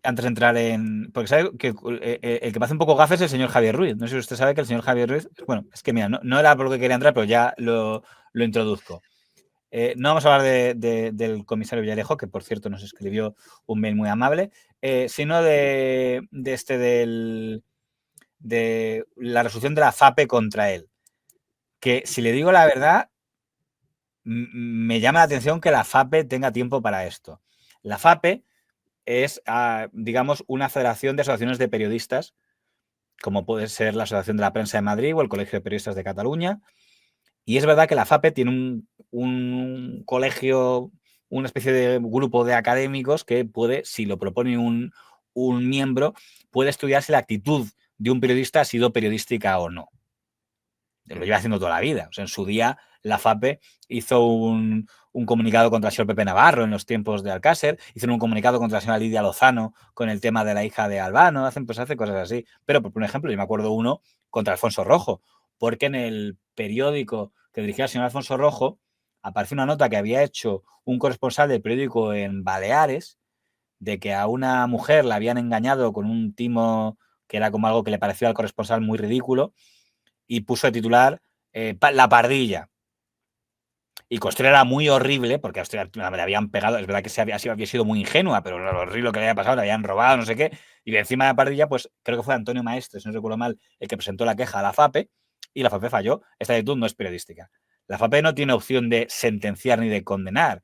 antes de entrar en... Porque sabe que el que me hace un poco gafe es el señor Javier Ruiz. No sé si usted sabe que el señor Javier Ruiz... Bueno, es que mira, no era por lo que quería entrar, pero ya lo introduzco. No vamos a hablar del comisario Villarejo, que por cierto nos escribió un mail muy amable, sino de la resolución de la FAPE contra él. Que si le digo la verdad, me llama la atención que la FAPE tenga tiempo para esto. La FAPE es, digamos, una federación de asociaciones de periodistas, como puede ser la Asociación de la Prensa de Madrid o el Colegio de Periodistas de Cataluña. Y es verdad que la FAPE tiene un colegio, una especie de grupo de académicos que puede, si lo propone un miembro, puede estudiar si la actitud de un periodista ha sido periodística o no. Lo lleva haciendo toda la vida. O sea, en su día, la FAPE hizo un comunicado contra el señor Pepe Navarro en los tiempos de Alcácer, hizo un comunicado contra la señora Lidia Lozano con el tema de la hija de Albano, hace cosas así. Pero, por ejemplo, yo me acuerdo uno contra Alfonso Rojo, porque en el periódico que dirigía el señor Alfonso Rojo apareció una nota que había hecho un corresponsal del periódico en Baleares de que a una mujer la habían engañado con un timo que era como algo que le pareció al corresponsal muy ridículo, y puso de titular La Pardilla. Y Costrera era muy horrible, porque hostia, le habían pegado, es verdad que había sido muy ingenua, pero lo horrible que le había pasado, le habían robado, no sé qué. Y encima de La Pardilla, pues creo que fue Antonio Maestre, si no recuerdo mal, el que presentó la queja a la FAPE, y la FAPE falló. Esta actitud no es periodística. La FAPE no tiene opción de sentenciar ni de condenar.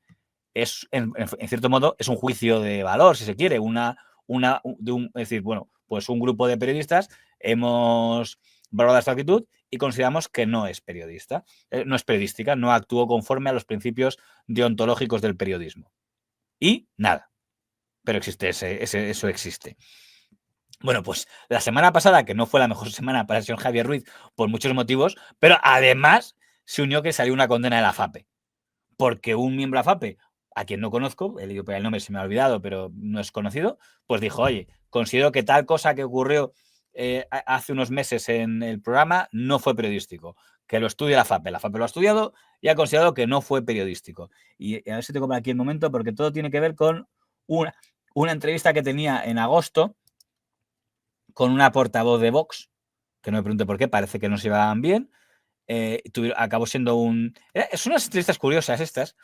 Es, en cierto modo, es un juicio de valor, si se quiere. Es decir, bueno, pues un grupo de periodistas hemos valorado esta actitud y consideramos que no es periodista, no es periodística, no actuó conforme a los principios deontológicos del periodismo. Y nada, pero existe, eso existe. Bueno, pues la semana pasada, que no fue la mejor semana para el señor Javier Ruiz por muchos motivos, pero además se unió que salió una condena de la FAPE, porque un miembro de la FAPE, a quien no conozco, el nombre se me ha olvidado, pero no es conocido, pues dijo, oye, considero que tal cosa que ocurrió hace unos meses en el programa no fue periodístico, que lo estudie la FAPE. La FAPE lo ha estudiado y ha considerado que no fue periodístico. Y a ver si tengo aquí el momento, porque todo tiene que ver con una entrevista que tenía en agosto con una portavoz de Vox, que no me pregunte por qué, parece que no se llevaban bien. Acabó siendo es unas entrevistas curiosas estas,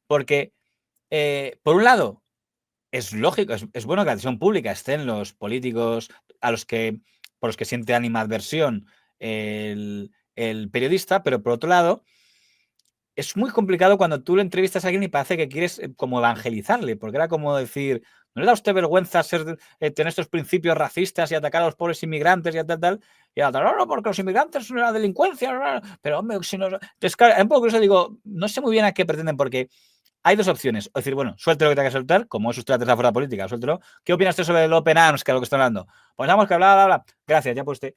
porque, por un lado, es lógico, es bueno que la televisión pública estén los políticos por los que siente animadversión el periodista, pero por otro lado, es muy complicado cuando tú le entrevistas a alguien y parece que quieres como evangelizarle, porque era como decir, ¿no le da a usted vergüenza tener estos principios racistas y atacar a los pobres inmigrantes y tal? Y la otra, no, porque los inmigrantes son la delincuencia, pero hombre, si no... Entonces, claro, un poco eso digo, no sé muy bien a qué pretenden, porque hay dos opciones. O decir, bueno, suelte lo que tenga que soltar, como es usted la tercera fuerza política, suéltelo. ¿Qué opina usted sobre el Open Arms, que es lo que está hablando? Pues vamos que bla. Gracias, ya pues usted.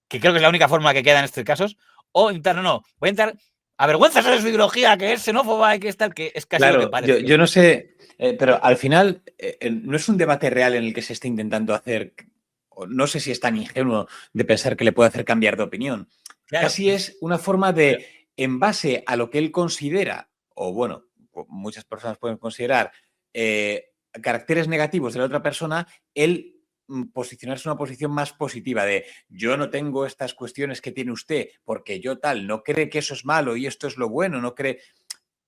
Que creo que es la única forma que queda en estos casos. O intentar, voy a intentar avergüenzarse de su ideología, que es xenófoba y que es tal, que es casi lo que Claro, parece. yo no sé, pero al final no es un debate real en el que se esté intentando hacer, no sé si es tan ingenuo de pensar que le puede hacer cambiar de opinión. Claro. Casi es una forma Pero, de, en base a lo que él considera, o bueno, muchas personas pueden considerar caracteres negativos de la otra persona, él posicionarse en una posición más positiva de yo no tengo estas cuestiones que tiene usted porque yo tal, no cree que eso es malo y esto es lo bueno, no cree...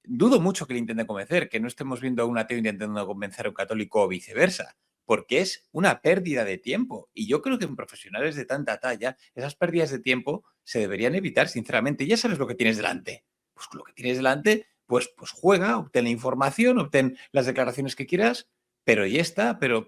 Dudo mucho que le intenten convencer, que no estemos viendo a un ateo intentando convencer a un católico o viceversa, porque es una pérdida de tiempo. Y yo creo que en profesionales de tanta talla, esas pérdidas de tiempo se deberían evitar, sinceramente. Ya sabes lo que tienes delante. Pues lo que tienes delante, pues juega, obtén la información, obtén las declaraciones que quieras, pero ya está, pero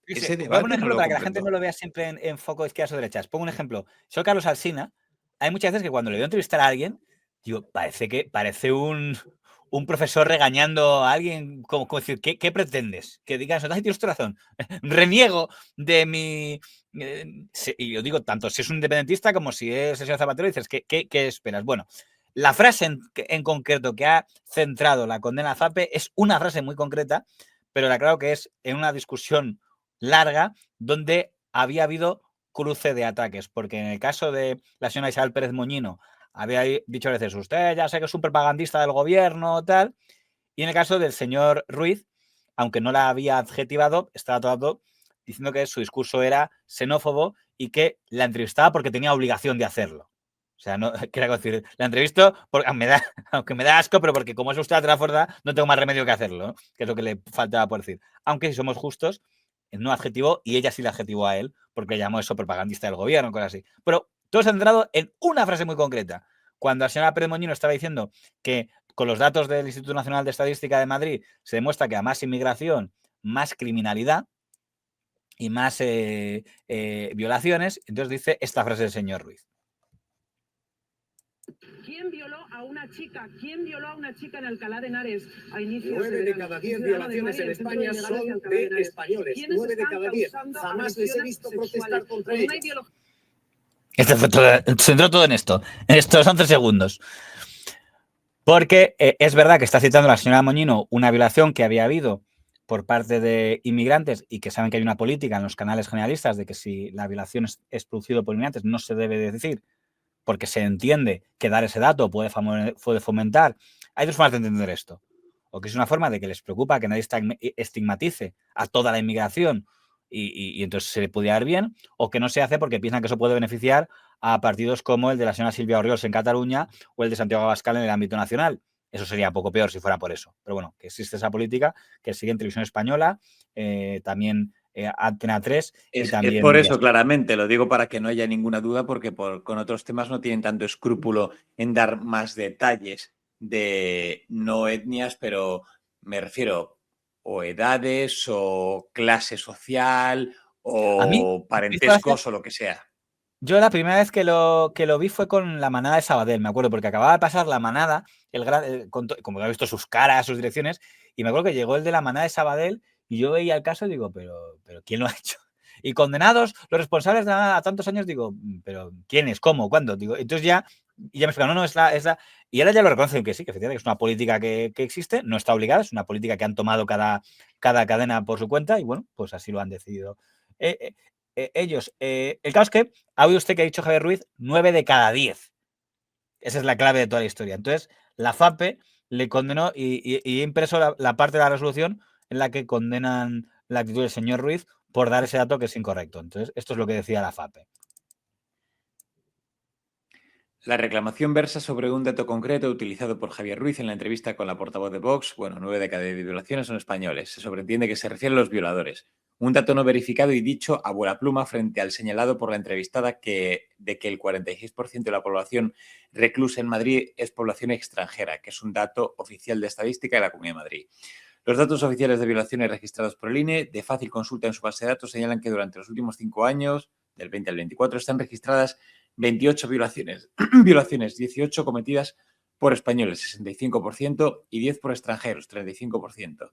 ese voy a poner un debate no ejemplo lo para que la gente no comprendo. lo vea siempre en foco de izquierdas o derechas. Pongo un ejemplo. Soy Carlos Alsina. Hay muchas veces que cuando le voy a entrevistar a alguien, digo, parece un profesor regañando a alguien, como decir, ¿qué pretendes? Que digas, no, tienes razón. Reniego de mi... y yo digo, tanto si es un independentista como si es el señor Zapatero, dices, ¿qué esperas? Bueno, la frase en concreto que ha centrado la condena a Zape es una frase muy concreta, pero la claro que es en una discusión larga donde había habido cruce de ataques, porque en el caso de la señora Isabel Pérez Moñino había dicho a veces, usted ya sé que es un propagandista del gobierno, tal, y en el caso del señor Ruiz, aunque no la había adjetivado, estaba tratando diciendo que su discurso era xenófobo y que la entrevistaba porque tenía obligación de hacerlo. O sea, no quiero decir, la entrevisto porque aunque me da asco, pero porque como es usted Trafford, no tengo más remedio que hacerlo, ¿no? Que es lo que le faltaba por decir. Aunque si somos justos, no adjetivó y ella sí le adjetivó a él porque llamó eso propagandista del gobierno, cosas así. Pero todo se ha centrado en una frase muy concreta. Cuando la señora Pérez Moñino estaba diciendo que con los datos del Instituto Nacional de Estadística de Madrid se demuestra que a más inmigración, más criminalidad y más violaciones, entonces dice esta frase del señor Ruiz. ¿Quién violó a una chica? ¿Quién violó a una chica en Alcalá de Henares a inicios 9 de cada 10 violaciones en España son de españoles. 9 de cada 10. Jamás les he visto protestar contra ellos. Se centró todo en esto, en estos 11 segundos. Porque es verdad que está citando la señora Moñino una violación que había habido por parte de inmigrantes y que saben que hay una política en los canales generalistas de que si la violación es producida por inmigrantes no se debe decir, porque se entiende que dar ese dato puede fomentar. Hay dos formas de entender esto. O que es una forma de que les preocupa que nadie estigmatice a toda la inmigración y entonces se le puede dar bien, o que no se hace porque piensan que eso puede beneficiar a partidos como el de la señora Silvia Orriols en Cataluña o el de Santiago Abascal en el ámbito nacional. Eso sería poco peor si fuera por eso. Pero bueno, que existe esa política que sigue en Televisión Española, también Antena 3 y también... Es por eso, claramente, lo digo para que no haya ninguna duda, porque con otros temas no tienen tanto escrúpulo en dar más detalles de no etnias, pero me refiero o edades o clase social o parentescos o lo que sea. Yo la primera vez que lo vi fue con la manada de Sabadell, me acuerdo, porque acababa de pasar la manada, como he visto sus caras, sus direcciones, y me acuerdo que llegó el de la manada de Sabadell y yo veía el caso y digo, pero ¿quién lo ha hecho? Y condenados, los responsables de a tantos años, digo, pero ¿quiénes? ¿Cómo? ¿Cuándo? Digo, entonces ya me explicaron, no, es la... Y ahora ya lo reconocen que sí, que efectivamente es una política que existe, no está obligada, es una política que han tomado cada cadena por su cuenta y bueno, pues así lo han decidido. Ellos. El caso es que ha oído usted que ha dicho Javier Ruiz 9 de cada 10. Esa es la clave de toda la historia. Entonces, la FAPE le condenó y he impreso la parte de la resolución en la que condenan la actitud del señor Ruiz por dar ese dato que es incorrecto. Entonces, esto es lo que decía la FAPE. La reclamación versa sobre un dato concreto utilizado por Javier Ruiz en la entrevista con la portavoz de Vox. Bueno, 9 de cada 10 violaciones son españoles. Se sobreentiende que se refiere a los violadores. Un dato no verificado y dicho a vuela pluma frente al señalado por la entrevistada de que el 46% de la población reclusa en Madrid es población extranjera, que es un dato oficial de estadística de la Comunidad de Madrid. Los datos oficiales de violaciones registrados por el INE, de fácil consulta en su base de datos, señalan que durante los últimos 5 años, del 20 al 24, están registradas 28 violaciones, 18 cometidas por españoles, 65%, y 10 por extranjeros, 35%.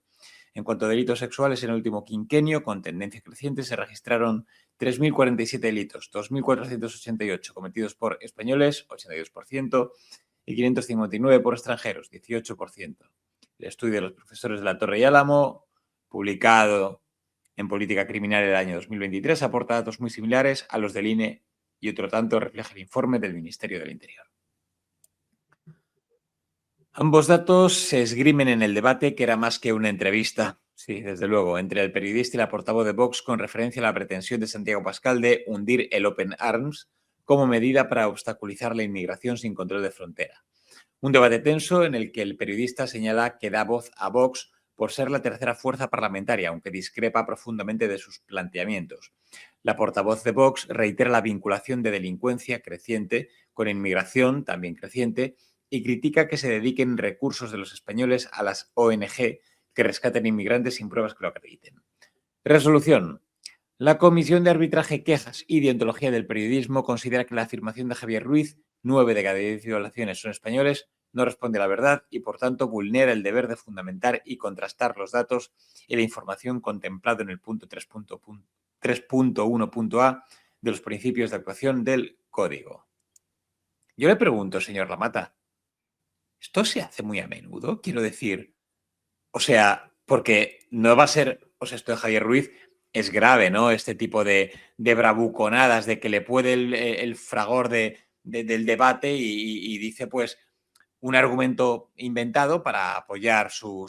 En cuanto a delitos sexuales, en el último quinquenio, con tendencia creciente, se registraron 3.047 delitos, 2.488 cometidos por españoles, 82%, y 559 por extranjeros, 18%. El estudio de los profesores de la Torre y Álamo, publicado en Política Criminal el año 2023, aporta datos muy similares a los del INE y otro tanto refleja el informe del Ministerio del Interior. Ambos datos se esgrimen en el debate que era más que una entrevista, sí, desde luego, entre el periodista y la portavoz de Vox con referencia a la pretensión de Santiago Abascal de hundir el Open Arms como medida para obstaculizar la inmigración sin control de frontera. Un debate tenso en el que el periodista señala que da voz a Vox por ser la tercera fuerza parlamentaria, aunque discrepa profundamente de sus planteamientos. La portavoz de Vox reitera la vinculación de delincuencia creciente con inmigración, también creciente, y critica que se dediquen recursos de los españoles a las ONG que rescaten inmigrantes sin pruebas que lo acrediten. Resolución. La Comisión de Arbitraje, Quejas y Deontología del Periodismo considera que la afirmación de Javier Ruiz, 9 de cada 10 violaciones son españoles, no responde a la verdad y, por tanto, vulnera el deber de fundamentar y contrastar los datos y la información contemplado en el punto 3.1.a de los principios de actuación del Código. Yo le pregunto, señor Lamata, ¿esto se hace muy a menudo? Quiero decir, o sea, porque no va a ser, o sea, esto de Javier Ruiz es grave, ¿no? Este tipo de bravuconadas, de que le puede el fragor del debate y dice, pues, un argumento inventado para apoyar o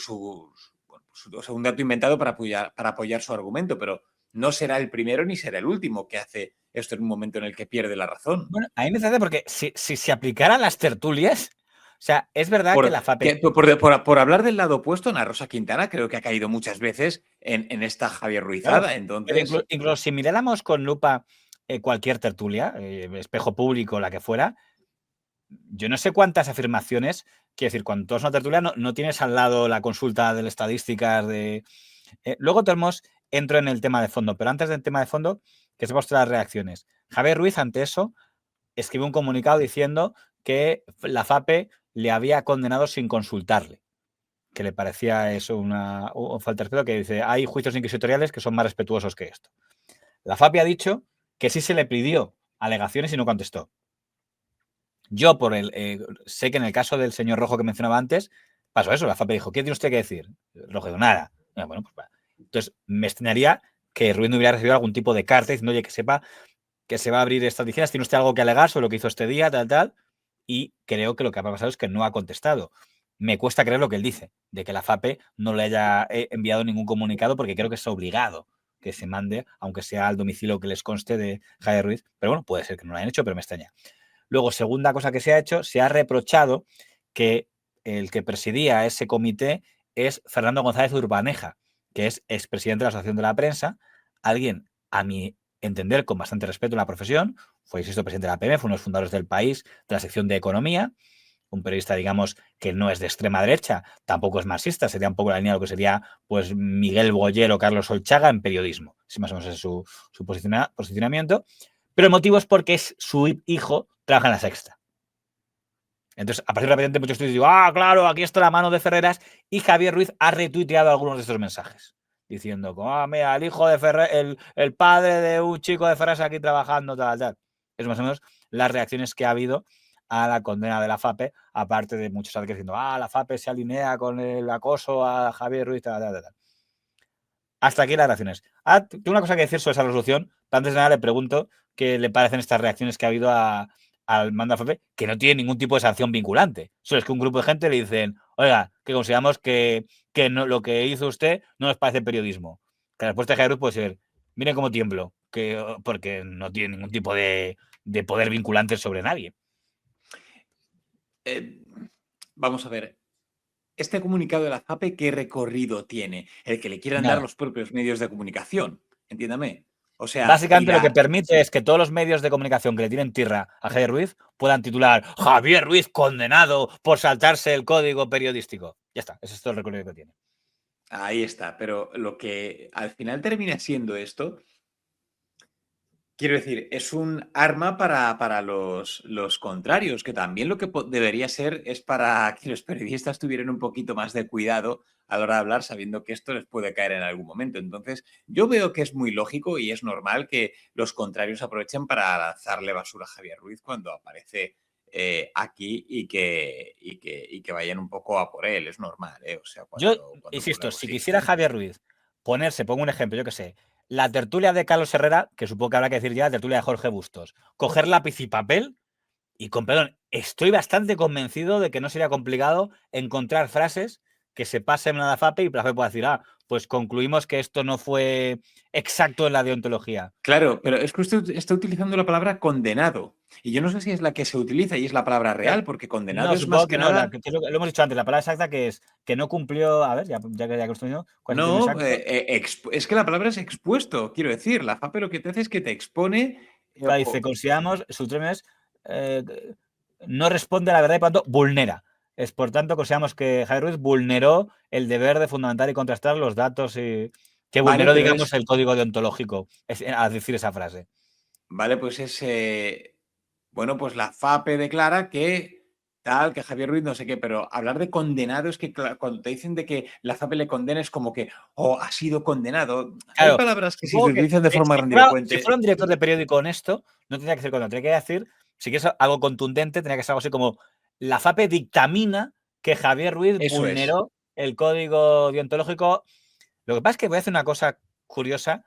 sea, un dato inventado para apoyar su argumento, pero no será el primero ni será el último que hace esto en un momento en el que pierde la razón. Bueno, a mí me hace porque si se aplicaran las tertulias, o sea, es verdad que la FAPE... Por hablar del lado opuesto, Ana Rosa Quintana creo que ha caído muchas veces en esta Javier Ruizada. Claro, Entonces, incluso si miráramos con lupa cualquier tertulia, Espejo Público, la que fuera, yo no sé cuántas afirmaciones, quiero decir, cuando tú haces una tertulia no tienes al lado la consulta de las estadísticas de... luego tenemos, entro en el tema de fondo, pero antes del tema de fondo, que se las reacciones. Javier Ruiz, ante eso, escribe un comunicado diciendo que la FAPE le había condenado sin consultarle, que le parecía eso una falta de respeto, que dice, hay juicios inquisitoriales que son más respetuosos que esto. La FAPE ha dicho que sí se le pidió alegaciones y no contestó. Yo, sé que en el caso del señor Rojo que mencionaba antes, pasó eso. La FAPE dijo, ¿qué tiene usted que decir? Rojo dijo, nada. Bueno, pues va. Entonces, me extrañaría que Ruiz no hubiera recibido algún tipo de carta diciendo, oye, que sepa que se va a abrir estas diciembre, tiene usted algo que alegar sobre lo que hizo este día, tal, y creo que lo que ha pasado es que no ha contestado. Me cuesta creer lo que él dice, de que la FAPE no le haya enviado ningún comunicado, porque creo que es obligado que se mande, aunque sea al domicilio que les conste de Javier Ruiz, pero bueno, puede ser que no lo hayan hecho, pero me extraña. Luego, segunda cosa que se ha hecho, se ha reprochado que el que presidía ese comité es Fernando González Urbaneja, que es expresidente de la Asociación de la Prensa, alguien, a mi entender, con bastante respeto en la profesión, fue, insisto, presidente de la PM, fue uno de los fundadores del País, de la sección de Economía, un periodista, digamos, que no es de extrema derecha, tampoco es marxista, sería un poco la línea de lo que sería pues Miguel Boyer o Carlos Solchaga en periodismo, si más o menos es su posicionamiento, pero el motivo es porque es su hijo, trabaja en La Sexta. Entonces, a partir de repente muchos estudios digo, claro, aquí está la mano de Ferreras, y Javier Ruiz ha retuiteado algunos de estos mensajes, diciendo, mira, el hijo de Ferreras, el padre de un chico de Ferreras aquí trabajando, tal. Es más o menos las reacciones que ha habido a la condena de la FAPE, aparte de muchos que diciendo, la FAPE se alinea con el acoso a Javier Ruiz, tal. Hasta aquí las reacciones. Tengo una cosa que decir sobre esa resolución, pero antes de nada le pregunto qué le parecen estas reacciones que ha habido al mando de FAPE, que no tiene ningún tipo de sanción vinculante. Solo es que un grupo de gente le dicen, oiga, que consideramos que no, lo que hizo usted no nos parece periodismo. Que la respuesta de Javier Ruiz puede ser, miren cómo tiemblo, porque no tiene ningún tipo de poder vinculante sobre nadie. Vamos a ver. Este comunicado de la FAPE, ¿qué recorrido tiene? El que le quieran dar los propios medios de comunicación, entiéndame. O sea, básicamente lo que permite es que todos los medios de comunicación que le tienen tirra a Javier Ruiz puedan titular Javier Ruiz condenado por saltarse el código periodístico. Ya está, ese es todo el recorrido que tiene. Ahí está, pero lo que al final termina siendo esto, quiero decir, es un arma para los contrarios, que también lo que debería ser es para que los periodistas tuvieran un poquito más de cuidado a la hora de hablar, sabiendo que esto les puede caer en algún momento. Entonces, yo veo que es muy lógico y es normal que los contrarios aprovechen para lanzarle basura a Javier Ruiz cuando aparece aquí y que vayan un poco a por él. Es normal, ¿eh? O sea, yo insisto, si quisiera Javier Ruiz pongo un ejemplo, yo que sé, la tertulia de Carlos Herrera, que supongo que habrá que decir ya la tertulia de Jorge Bustos, coger lápiz y papel y con perdón, estoy bastante convencido de que no sería complicado encontrar frases que se pasen a la FAPE y la FAPE pueda decir, pues concluimos que esto no fue exacto en la deontología. Claro, pero es que usted está utilizando la palabra condenado. Y yo no sé si es la que se utiliza y es la palabra real, porque condenado es más que nada... lo hemos dicho antes, la palabra exacta que es que no cumplió... A ver, ya que estoy viendo... No, es que la palabra es expuesto, quiero decir. La FAPE lo que te hace es que te expone... dice, consideramos, su término es, no responde a la verdad y por tanto vulnera. Es por tanto, consideramos que Javier Ruiz vulneró el deber de fundamentar y contrastar los datos y que vulneró, digamos, el código deontológico, a decir esa frase. Vale, pues bueno, pues la FAPE declara que tal, que Javier Ruiz no sé qué, pero hablar de condenado es que cuando te dicen de que la FAPE le condena es como que, ha sido condenado. Claro, hay palabras que si se utilizan de forma grandilocuente... Si fuera un director de periódico honesto, no tendría que ser condenado, tendría que decir, si quieres algo contundente, tendría que ser algo así como la FAPE dictamina que Javier Ruiz vulneró el código deontológico. Lo que pasa es que voy a hacer una cosa curiosa.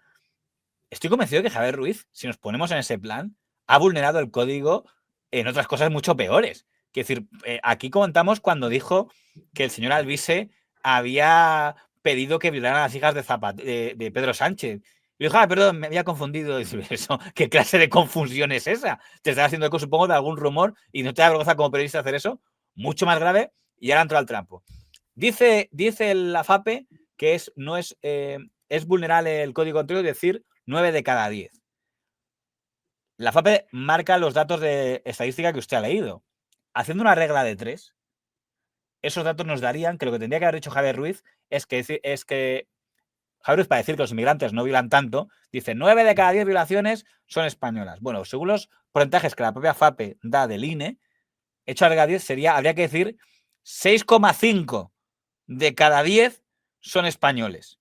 Estoy convencido de que Javier Ruiz, si nos ponemos en ese plan, ha vulnerado el código en otras cosas mucho peores. Quiero decir, aquí contamos cuando dijo que el señor Alvise había pedido que violaran a las hijas de Pedro Sánchez. Y dijo, perdón, me había confundido. Y dice, eso, ¿qué clase de confusión es esa? Te estás haciendo eco, supongo, de algún rumor y no te da vergüenza como periodista hacer eso. Mucho más grave, y ahora entró al trampo. Dice la FAPE que es vulnerable el código contrario decir 9 de cada 10. La FAPE marca los datos de estadística que usted ha leído. Haciendo una regla de 3, esos datos nos darían que lo que tendría que haber dicho Javier Ruiz es que Javier Ruiz, para decir que los inmigrantes no violan tanto, dice 9 de cada 10 violaciones son españolas. Bueno, según los porcentajes que la propia FAPE da del INE, hecho a regla 10 habría que decir 6,5 de cada 10 son españoles.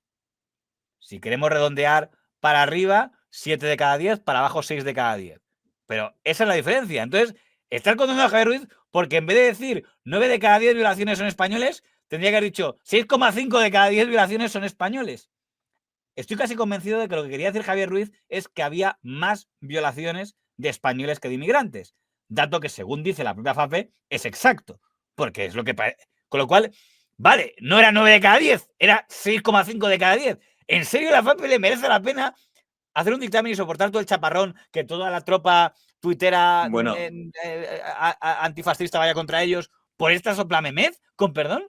Si queremos redondear para arriba, 7 de cada 10, para abajo 6 de cada 10. Pero esa es la diferencia. Entonces, estar condenando a Javier Ruiz porque en vez de decir 9 de cada 10 violaciones son españoles, tendría que haber dicho 6,5 de cada 10 violaciones son españoles. Estoy casi convencido de que lo que quería decir Javier Ruiz es que había más violaciones de españoles que de inmigrantes. Dato que, según dice la propia FAPE, es exacto. Porque es lo que parece. Con lo cual, vale, no era 9 de cada 10, era 6,5 de cada 10. ¿En serio la FAPE le merece la pena hacer un dictamen y soportar todo el chaparrón que toda la tropa tuitera antifascista vaya contra ellos por esta soplamemez? ¿Con perdón?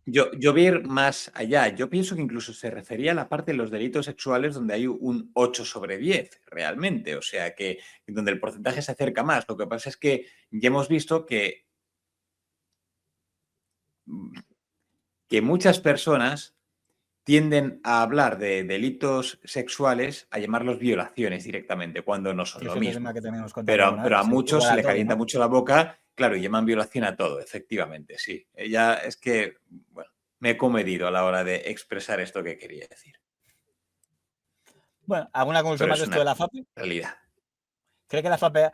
Yo voy a ir más allá. Yo pienso que incluso se refería a la parte de los delitos sexuales donde hay un 8 sobre 10, realmente. O sea, que donde el porcentaje se acerca más. Lo que pasa es que ya hemos visto que muchas personas tienden a hablar de delitos sexuales, a llamarlos violaciones directamente, cuando no son lo mismo. Pero a muchos se le calienta mucho la boca, claro, y llaman violación a todo, efectivamente, sí. Ella es que, bueno, me he comedido a la hora de expresar esto que quería decir. Bueno, ¿alguna conclusión más de esto de la FAPE? Realidad. ¿Cree que la FAPE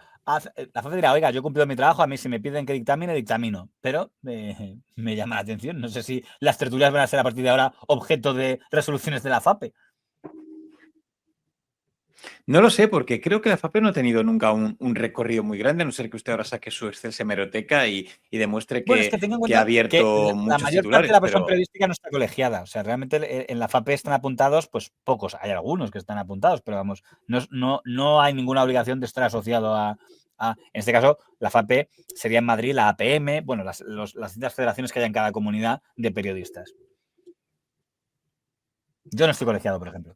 dirá, oiga, yo he cumplido mi trabajo, a mí si me piden que dictamine, dictamino? Pero me llama la atención. No sé si las tertulias van a ser a partir de ahora objeto de resoluciones de la FAPE. No lo sé, porque creo que la FAPE no ha tenido nunca un recorrido muy grande, a no ser que usted ahora saque su excelsa hemeroteca y demuestre que ha abierto muchos la mayor parte de la profesión periodística no está colegiada. O sea, realmente en la FAPE están apuntados, pues pocos. Hay algunos que están apuntados, pero vamos, no hay ninguna obligación de estar asociado a... En este caso, la FAPE sería en Madrid la APM, bueno, las distintas federaciones que haya en cada comunidad de periodistas. Yo no estoy colegiado, por ejemplo.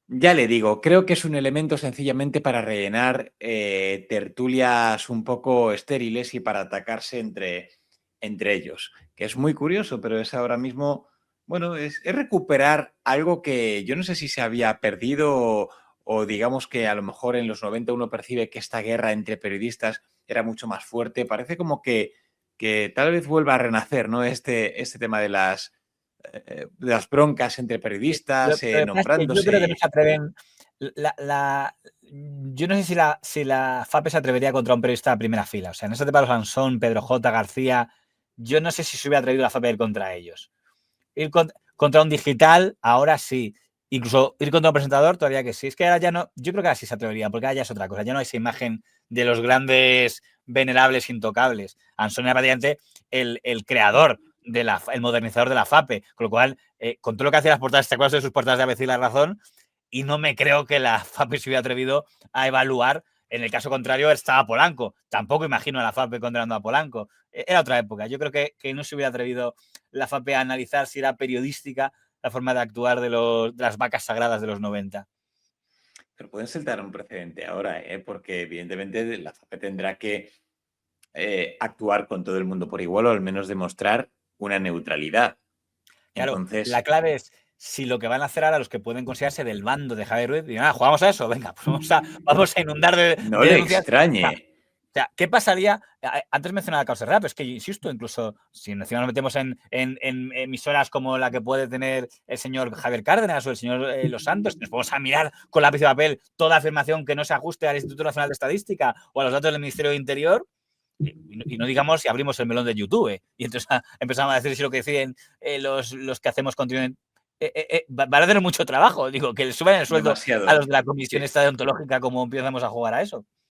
Ya le digo, creo que es un elemento sencillamente para rellenar tertulias un poco estériles y para atacarse entre ellos, que es muy curioso, pero es ahora mismo, bueno, es recuperar algo que yo no sé si se había perdido o digamos que a lo mejor en los 90 uno percibe que esta guerra entre periodistas era mucho más fuerte. Parece como que tal vez vuelva a renacer, ¿no? Este tema de las broncas entre periodistas, nombrándose. Yo creo que no se atreven. Yo no sé si la FAPE se atrevería contra un periodista de primera fila. O sea, en ese tema de Sansón, Pedro J. García, yo no sé si se hubiera atrevido la FAPE a ir contra ellos. Ir contra un digital, ahora sí. Incluso ir contra un presentador, todavía que sí. Es que ahora ya no. Yo creo que ahora sí se atrevería, porque ahora ya es otra cosa. Ya no hay esa imagen de los grandes venerables intocables. Ansón era prácticamente el creador, el modernizador de la FAPE, con lo cual, con todo lo que hacía las portadas, ¿te acuerdas de sus portadas de ABC y La Razón? Y no me creo que la FAPE se hubiera atrevido a evaluar. En el caso contrario, estaba Polanco. Tampoco imagino a la FAPE condenando a Polanco. Era otra época. Yo creo que no se hubiera atrevido la FAPE a analizar si era periodística la forma de actuar de las vacas sagradas de los 90. Pero pueden sentar un precedente ahora, porque evidentemente la FAPE tendrá que actuar con todo el mundo por igual o al menos demostrar una neutralidad. Claro, entonces, la clave es si lo que van a hacer ahora los que pueden considerarse del bando de Javier Ruiz, digan, jugamos a eso, venga, pues vamos a inundar de no le extrañe. O sea, ¿qué pasaría? Antes mencionaba la causa real, pero es que yo insisto, incluso si encima nos metemos en emisoras como la que puede tener el señor Javier Cárdenas o el señor Los Santos, nos vamos a mirar con lápiz de papel toda afirmación que no se ajuste al Instituto Nacional de Estadística o a los datos del Ministerio de Interior. Y no digamos si abrimos el melón de YouTube y entonces empezamos a decir si lo que deciden los que hacemos contenido van a tener mucho trabajo. Digo, que le suban el sueldo demasiado a los de la comisión esta deontológica, como empezamos a jugar a eso.